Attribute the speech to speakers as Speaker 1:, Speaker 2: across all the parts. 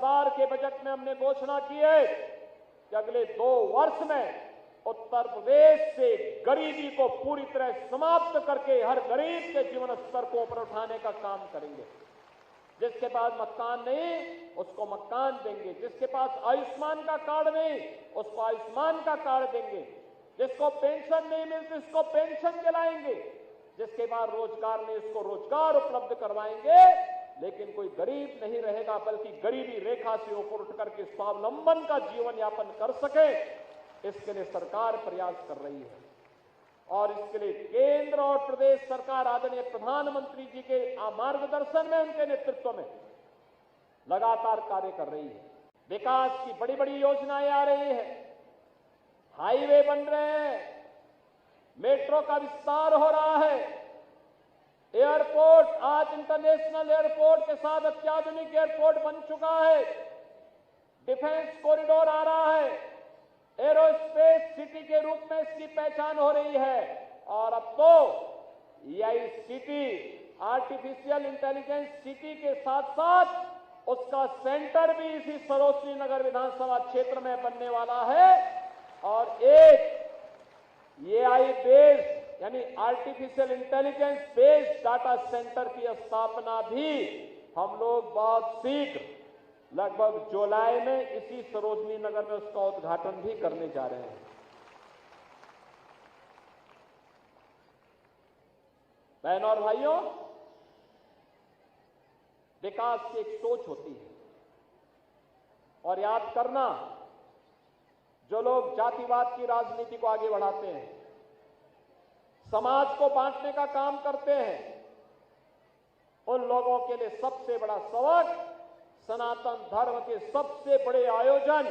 Speaker 1: 2000 के बजट में हमने घोषणा की है कि अगले 2 वर्ष में उत्तर प्रदेश से गरीबी को पूरी तरह समाप्त करके हर गरीब के जीवन स्तर को ऊपर उठाने का काम करेंगे। जिसके पास मकान नहीं उसको मकान देंगे, जिसके पास आयुष्मान का कार्ड नहीं उसको आयुष्मान का कार्ड देंगे, जिसको पेंशन नहीं मिलती उसको पेंशन दिलाएंगे, जिसके पास रोजगार नहीं उसको रोजगार उपलब्ध करवाएंगे। लेकिन कोई गरीब नहीं रहेगा, बल्कि गरीबी रेखा से ऊपर उठ करके स्वावलंबन का जीवन यापन कर सके, इसके लिए सरकार प्रयास कर रही है। और इसके लिए केंद्र और प्रदेश सरकार आदरणीय प्रधानमंत्री जी के मार्गदर्शन में, उनके नेतृत्व में लगातार कार्य कर रही है। विकास की बड़ी बड़ी योजनाएं आ रही है, हाईवे बन रहे हैं, मेट्रो का विस्तार हो रहा है, एयरपोर्ट आज इंटरनेशनल एयरपोर्ट के साथ अत्याधुनिक एयरपोर्ट बन चुका है, डिफेंस कॉरिडोर आ रहा है, एरोस्पेस सिटी के रूप में इसकी पहचान हो रही है। और अब तो यही सिटी आर्टिफिशियल इंटेलिजेंस सिटी के साथ साथ उसका सेंटर भी इसी सरोजनी नगर विधानसभा क्षेत्र में बनने वाला है। और एक एआई बेस्ड यानी artificial intelligence based data centre की स्थापना भी हम लोग बहुत शीघ्र लगभग जुलाई में इसी सरोजनी नगर में उसका उद्घाटन भी करने जा रहे हैं। बहनों और भाइयों, विकास की एक सोच होती है। और याद करना, जो लोग जातिवाद की राजनीति को आगे बढ़ाते हैं, समाज को बांटने का काम करते हैं, उन लोगों के लिए सबसे बड़ा सबक सनातन धर्म के सबसे बड़े आयोजन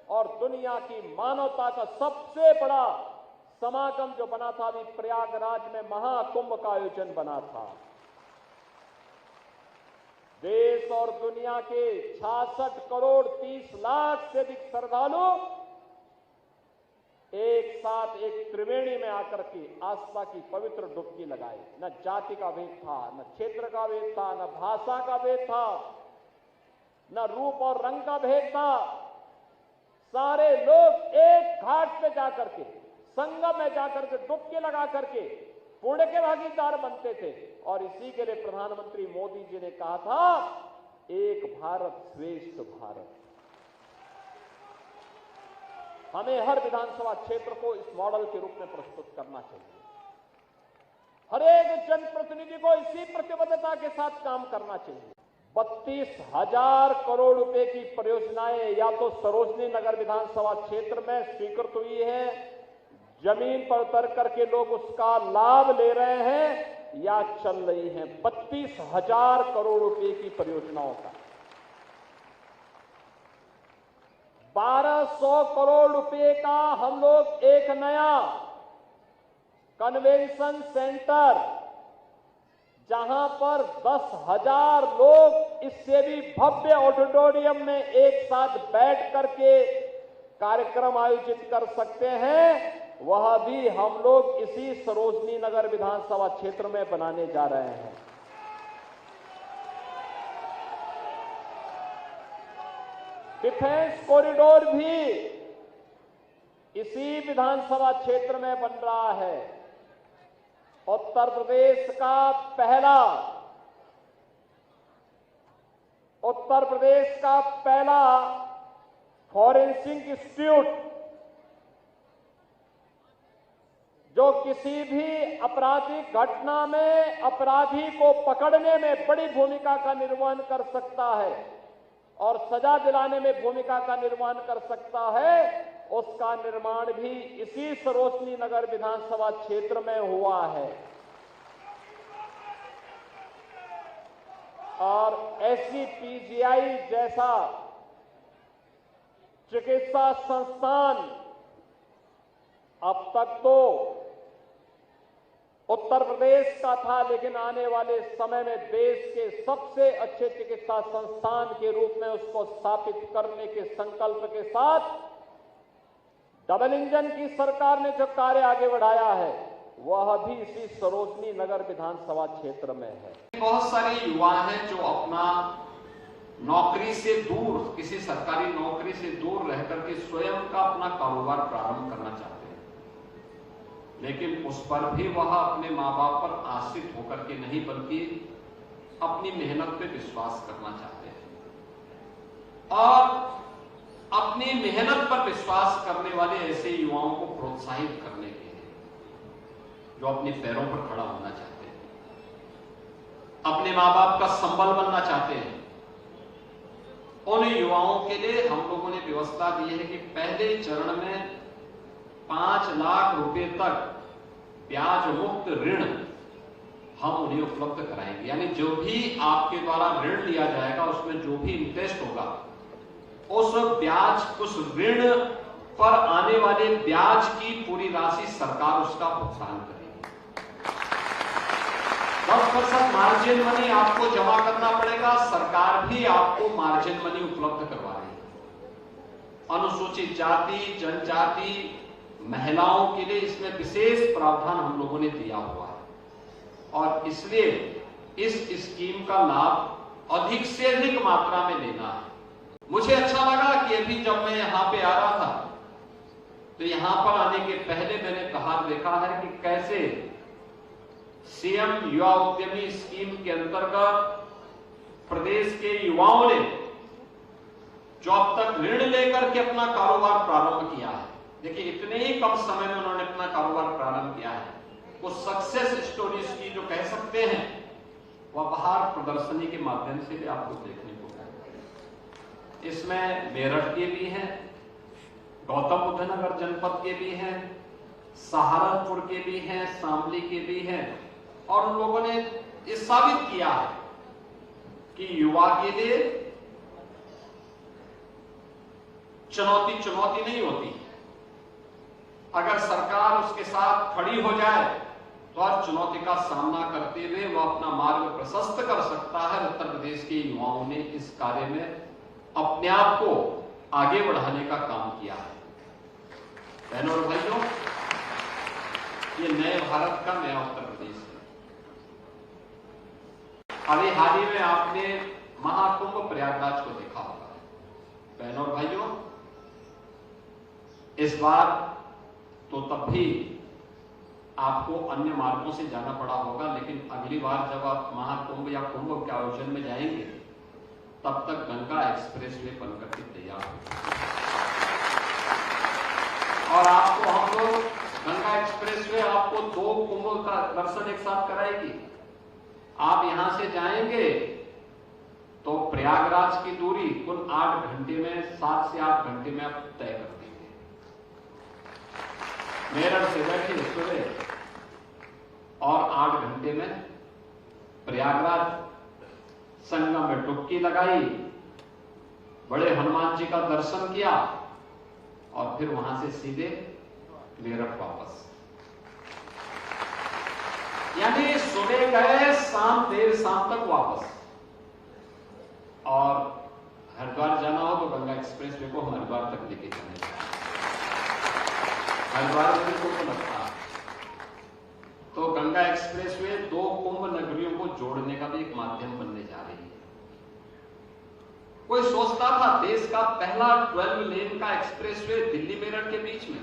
Speaker 1: और दुनिया की मानवता का सबसे बड़ा समागम जो बना था, अभी प्रयागराज में महाकुंभ का आयोजन बना था। देश और दुनिया के 66 करोड़ 30 लाख से अधिक श्रद्धालु एक साथ एक त्रिवेणी में आकर के आस्था की पवित्र डुबकी लगाए। न जाति का भेद था, न क्षेत्र का भेद था, न भाषा का भेद था, न रूप और रंग का भेद था। सारे लोग एक घाट पे जाकर के, संगम में जाकर के डुबकी लगा करके पुण्य के भागीदार बनते थे। और इसी के लिए प्रधानमंत्री मोदी जी ने कहा था, एक भारत श्रेष्ठ भारत। हमें हर विधानसभा क्षेत्र को इस मॉडल के रूप में प्रस्तुत करना चाहिए। हर एक जनप्रतिनिधि को इसी प्रतिबद्धता के साथ काम करना चाहिए। 32,000 करोड़ रुपए की परियोजनाएं या तो सरोजनी नगर विधानसभा क्षेत्र में स्वीकृत हुई है, जमीन पर उतर करके लोग उसका लाभ ले रहे हैं या चल रही हैं। 32,000 करोड़ रुपए की परियोजनाओं का 1200 करोड़ रुपए का हम लोग एक नया कन्वेंशन सेंटर, जहां पर 10,000 लोग इससे भी भव्य ऑडिटोरियम में एक साथ बैठ करके कार्यक्रम आयोजित कर सकते हैं, वह भी हम लोग इसी सरोजनी नगर विधानसभा क्षेत्र में बनाने जा रहे हैं। डिफेंस कॉरिडोर भी इसी विधानसभा क्षेत्र में बन रहा है। उत्तर प्रदेश का पहला फॉरेंसिक इंस्टीट्यूट, जो किसी भी आपराधिक घटना में अपराधी को पकड़ने में बड़ी भूमिका का निर्वहन कर सकता है और सजा दिलाने में भूमिका का निर्वहन कर सकता है, उसका निर्माण भी इसी सरोजनी नगर विधानसभा क्षेत्र में हुआ है। और SCPGI जैसा चिकित्सा संस्थान अब तक तो उत्तर प्रदेश का था, लेकिन आने वाले समय में देश के सबसे अच्छे चिकित्सा संस्थान के रूप में उसको स्थापित करने के संकल्प के साथ डबल इंजन की सरकार ने जो कार्य आगे बढ़ाया है, वह भी इसी सरोजनी नगर विधानसभा क्षेत्र में है।
Speaker 2: बहुत सारे युवा हैं जो अपना नौकरी से दूर, किसी सरकारी नौकरी से दूर रह करके स्वयं का अपना कारोबार प्रारंभ करना चाहते हैं, लेकिन उस पर भी वह अपने मां बाप पर आश्रित होकर के नहीं बल्कि अपनी मेहनत पे विश्वास करना चाहते हैं और अपनी मेहनत पर विश्वास करने वाले ऐसे युवाओं को प्रोत्साहित करने के लिए जो अपने पैरों पर खड़ा होना चाहते हैं, अपने मां बाप का संबल बनना चाहते हैं, उन युवाओं के लिए हम लोगों ने व्यवस्था दी है कि पहले चरण में 5 लाख रुपए तक ब्याज मुक्त ऋण हम उन्हें उपलब्ध कराएंगे। यानी जो भी आपके द्वारा ऋण लिया जाएगा उसमें जो भी इंटरेस्ट होगा उस ऋण पर आने वाले ब्याज की पूरी राशि सरकार उसका भुगतान करेगी। 10% मार्जिन मनी आपको जमा करना पड़ेगा, सरकार भी आपको मार्जिन मनी उपलब्ध करवा रही है। अनुसूचित जाति, जनजाति, महिलाओं के लिए इसमें विशेष प्रावधान हम लोगों ने दिया हुआ है और इसलिए इस स्कीम का लाभ अधिक से अधिक मात्रा में लेना है। मुझे अच्छा लगा कि अभी जब मैं यहां पे आ रहा था तो यहां पर आने के पहले मैंने देखा है कि कैसे सीएम युवा उद्यमी स्कीम के अंतर्गत प्रदेश के युवाओं ने जो अब तक ऋण लेकर के अपना कारोबार प्रारंभ किया है, देखिए इतने ही कम समय में उन्होंने अपना कारोबार प्रारंभ किया है, वो सक्सेस स्टोरीज की जो कह सकते हैं वह बाहर प्रदर्शनी के माध्यम से भी आपको देखने को मिलेगा। इसमें मेरठ के भी हैं, गौतम बुद्ध नगर जनपद के भी हैं, सहारनपुर के भी हैं, शामली के भी हैं और उन लोगों ने ये साबित किया है कि युवा के लिए चुनौती नहीं होती। अगर सरकार उसके साथ खड़ी हो जाए तो हर चुनौती का सामना करते हुए वह अपना मार्ग प्रशस्त कर सकता है। उत्तर प्रदेश के युवाओं ने इस कार्य में अपने आप को आगे बढ़ाने का काम किया है। बहनों और भाइयों, ये नए भारत का नया उत्तर प्रदेश है। अभी हाल ही में आपने महाकुंभ प्रयागराज को देखा होगा। बहनों और भाइयों, इस बार तो तब भी आपको अन्य मार्गों से जाना पड़ा होगा, लेकिन अगली बार जब आप महाकुंभ या कुंभ के आयोजन में जाएंगे तब तक गंगा एक्सप्रेसवे बनकर के तैयार होगी और आपको हम लोग गंगा एक्सप्रेसवे आपको 2 कुंभ का दर्शन एक साथ कराएगी। आप यहां से जाएंगे तो प्रयागराज की दूरी कुल 8 घंटे में, 7 से 8 घंटे में आप तय कर देंगे। मेरठ से बैठे सुबह और 8 घंटे में प्रयागराज, संगम में डुबकी लगाई, बड़े हनुमान जी का दर्शन किया और फिर वहां से सीधे मेरठ वापस। यानी सुबह गए, देर शाम तक वापस। और हरिद्वार जाना हो तो गंगा एक्सप्रेसवे को हम हरिद्वार तक लेके जाने, हरिद्वार में कुंभ लगता है तो गंगा एक्सप्रेसवे 2 कुंभ नगरियों को जोड़ने का भी एक माध्यम बनने जा रही है। कोई सोचता था देश का पहला 12 लेन का एक्सप्रेसवे दिल्ली मेरठ के बीच में,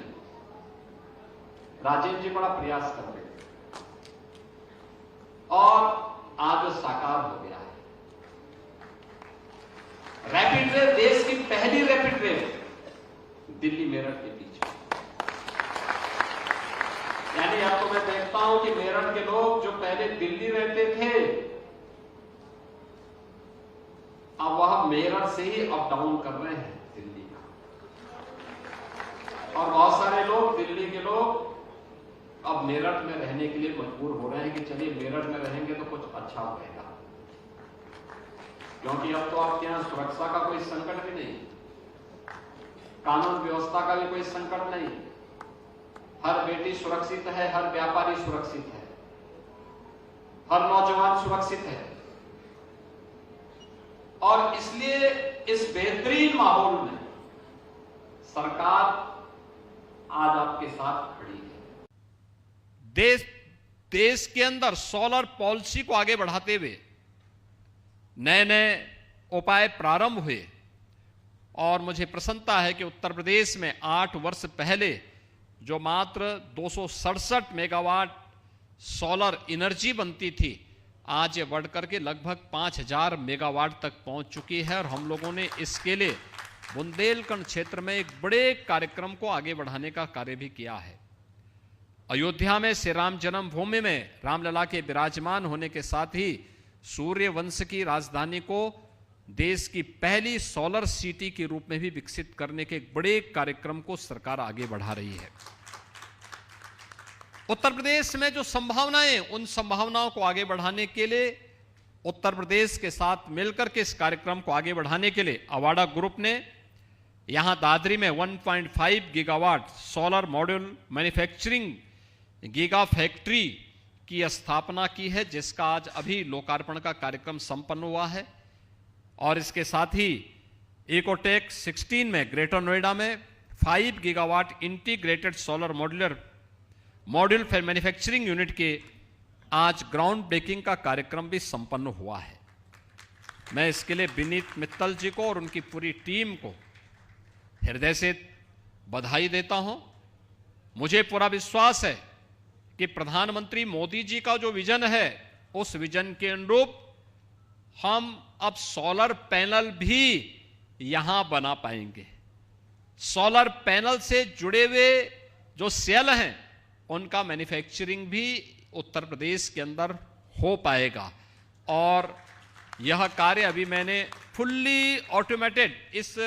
Speaker 2: राजेंद्र जी बड़ा प्रयास कर रहे थे और आज साकार हो गया है। रैपिड रेल, देश की पहली रैपिड रेल दिल्ली मेरठ के बीच में। यानी अब तो मैं देखता हूं कि मेरठ के लोग जो पहले दिल्ली रहते थे अब वह मेरठ से ही अप डाउन कर रहे हैं दिल्ली का, और बहुत सारे लोग, दिल्ली के लोग अब मेरठ में रहने के लिए मजबूर हो रहे हैं कि चलिए मेरठ में रहेंगे तो कुछ अच्छा होगा, क्योंकि अब तो आपके यहां सुरक्षा का कोई संकट भी नहीं, कानून व्यवस्था का भी कोई संकट नहीं, हर बेटी सुरक्षित है, हर व्यापारी सुरक्षित है, हर नौजवान सुरक्षित है। और इसलिए इस बेहतरीन माहौल में सरकार आज आपके साथ खड़ी है।
Speaker 3: देश के अंदर सोलर पॉलिसी को आगे बढ़ाते हुए नए नए उपाय प्रारंभ हुए और मुझे प्रसन्नता है कि उत्तर प्रदेश में 8 वर्ष पहले जो मात्र 267 मेगावाट सोलर एनर्जी बनती थी, आज ये बढ़कर के लगभग 5000 मेगावाट तक पहुंच चुकी है। और हम लोगों ने इसके लिए बुंदेलखंड क्षेत्र में एक बड़े कार्यक्रम को आगे बढ़ाने का कार्य भी किया है। अयोध्या में श्री राम जन्मभूमि में रामलला के विराजमान होने के साथ ही सूर्य वंश की राजधानी को देश की पहली सोलर सिटी के रूप में भी विकसित करने के एक बड़े कार्यक्रम को सरकार आगे बढ़ा रही है। उत्तर प्रदेश में जो संभावनाएं, उन संभावनाओं को आगे बढ़ाने के लिए उत्तर प्रदेश के साथ मिलकर के इस कार्यक्रम को आगे बढ़ाने के लिए अवाडा ग्रुप ने यहां दादरी में 1.5 gigawatt solar module manufacturing giga factory की स्थापना की है, जिसका आज अभी लोकार्पण का कार्यक्रम संपन्न हुआ है। और इसके साथ ही इकोटेक 16 में ग्रेटर नोएडा में 5 gigawatt integrated solar module manufacturing unit के आज ग्राउंड ब्रेकिंग का कार्यक्रम भी संपन्न हुआ है। मैं इसके लिए विनीत मित्तल जी को और उनकी पूरी टीम को हृदय से बधाई देता हूं। मुझे पूरा विश्वास है कि प्रधानमंत्री मोदी जी का जो विजन है, उस विजन के अनुरूप हम अब सोलर पैनल भी यहां बना पाएंगे। सोलर पैनल से जुड़े हुए जो सेल हैं, उनका मैन्युफैक्चरिंग भी उत्तर प्रदेश के अंदर हो पाएगा। और यह कार्य अभी मैंने फुल्ली ऑटोमेटेड इस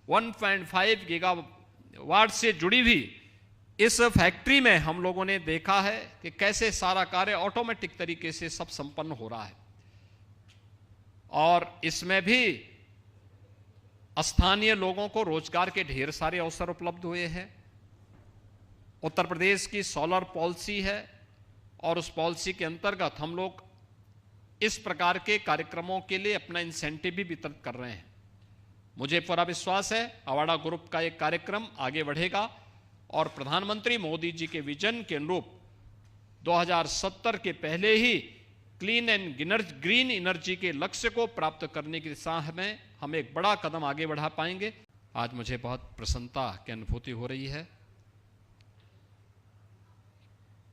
Speaker 3: 1.5 गीगावाट से जुड़ी हुई इस फैक्ट्री में हम लोगों ने देखा है कि कैसे सारा कार्य ऑटोमेटिक तरीके से सब संपन्न हो रहा है। और इसमें भी स्थानीय लोगों को रोजगार के ढेर सारे अवसर उपलब्ध हुए हैं। उत्तर प्रदेश की सोलर पॉलिसी है और उस पॉलिसी के अंतर्गत हम लोग इस प्रकार के कार्यक्रमों के लिए अपना इंसेंटिव भी वितरित कर रहे हैं। मुझे पूरा विश्वास है अवाडा ग्रुप का एक कार्यक्रम आगे बढ़ेगा और प्रधानमंत्री मोदी जी के विजन के अनुरूप 2070 के पहले ही क्लीन एंड ग्रीन एनर्जी के लक्ष्य को प्राप्त करने की दिशा में हम एक बड़ा कदम आगे बढ़ा पाएंगे। आज मुझे बहुत प्रसन्नता की अनुभूति हो रही है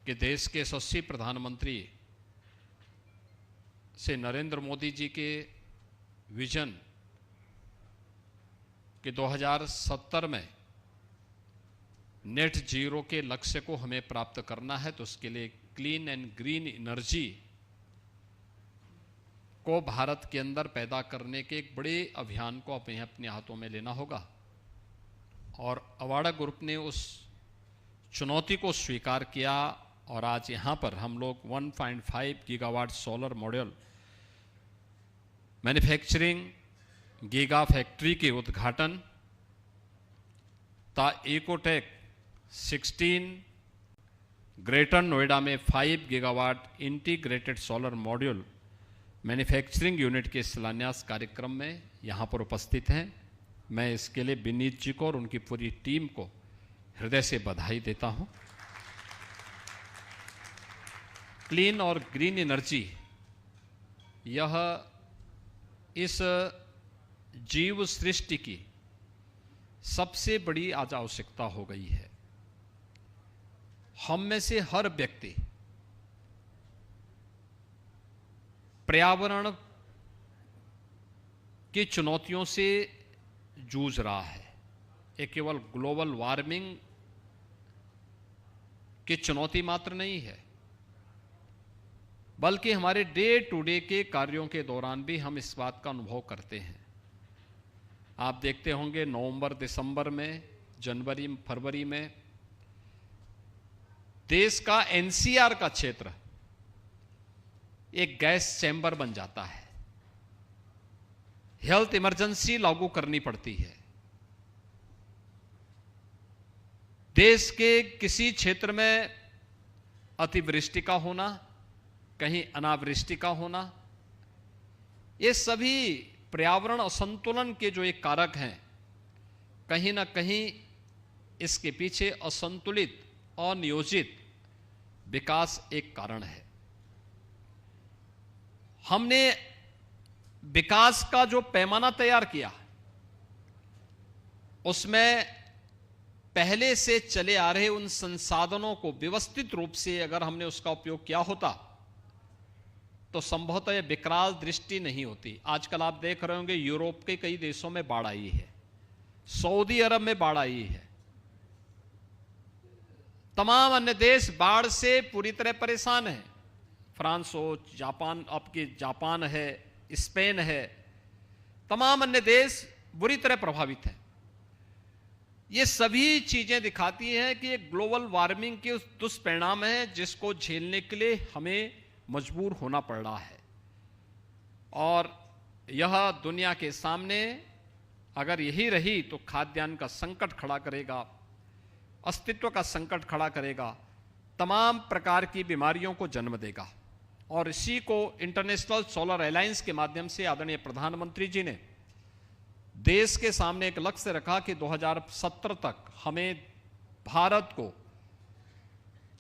Speaker 3: कि देश के यशस्वी प्रधानमंत्री से नरेंद्र मोदी जी के विजन कि 2070 में नेट जीरो के लक्ष्य को हमें प्राप्त करना है, तो उसके लिए क्लीन एंड ग्रीन एनर्जी को भारत के अंदर पैदा करने के एक बड़े अभियान को अपने हाथों में लेना होगा। और अवाडा ग्रुप ने उस चुनौती को स्वीकार किया और आज यहाँ पर हम लोग 1.5 gigawatt solar module manufacturing giga factory के उद्घाटन ता इकोटेक 16 ग्रेटर नोएडा में 5 gigawatt integrated solar module manufacturing unit के शिलान्यास कार्यक्रम में यहाँ पर उपस्थित हैं। मैं इसके लिए विनीत जी को और उनकी पूरी टीम को हृदय से बधाई देता हूँ। क्लीन और ग्रीन एनर्जी यह इस जीव सृष्टि की सबसे बड़ी आज आवश्यकता हो गई है। हम में से हर व्यक्ति पर्यावरण की चुनौतियों से जूझ रहा है। ये केवल ग्लोबल वार्मिंग की चुनौती मात्र नहीं है, बल्कि हमारे डे टू डे के कार्यों के दौरान भी हम इस बात का अनुभव करते हैं। आप देखते होंगे नवंबर दिसंबर में, जनवरी फरवरी में देश का एनसीआर का क्षेत्र एक गैस चैम्बर बन जाता है। हेल्थ इमरजेंसी लागू करनी पड़ती है। देश के किसी क्षेत्र में अतिवृष्टि का होना, कहीं अनावृष्टि का होना, ये सभी पर्यावरण असंतुलन के जो एक कारक हैं, कहीं ना कहीं इसके पीछे असंतुलित अनियोजित विकास एक कारण है। हमने विकास का जो पैमाना तैयार किया उसमें पहले से चले आ रहे उन संसाधनों को व्यवस्थित रूप से अगर हमने उसका उपयोग किया होता तो संभवतः यह विकराल दृष्टि नहीं होती। आजकल आप देख रहे होंगे यूरोप के कई देशों में बाढ़ आई है, सऊदी अरब में बाढ़ आई है, तमाम अन्य देश बाढ़ से पूरी तरह परेशान हैं। फ्रांस हो, जापान, आपके जापान है, स्पेन है, तमाम अन्य देश बुरी तरह प्रभावित हैं। ये सभी चीजें दिखाती हैं कि एक ग्लोबल वार्मिंग के उस दुष्परिणाम है जिसको झेलने के लिए हमें मजबूर होना पड़ रहा है। और यह दुनिया के सामने अगर यही रही तो खाद्यान्न का संकट खड़ा करेगा, अस्तित्व का संकट खड़ा करेगा, तमाम प्रकार की बीमारियों को जन्म देगा। और इसी को इंटरनेशनल सोलर अलायंस के माध्यम से आदरणीय प्रधानमंत्री जी ने देश के सामने एक लक्ष्य रखा कि 2070 तक हमें भारत को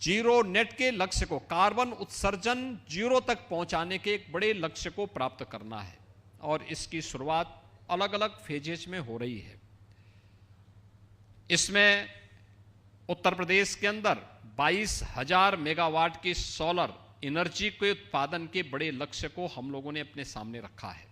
Speaker 3: जीरो नेट के लक्ष्य को, कार्बन उत्सर्जन जीरो तक पहुंचाने के एक बड़े लक्ष्य को प्राप्त करना है। और इसकी शुरुआत अलग अलग फेजेस में हो रही है। इसमें उत्तर प्रदेश के अंदर 22,000 मेगावाट की सोलर एनर्जी के उत्पादन के बड़े लक्ष्य को हम लोगों ने अपने सामने रखा है।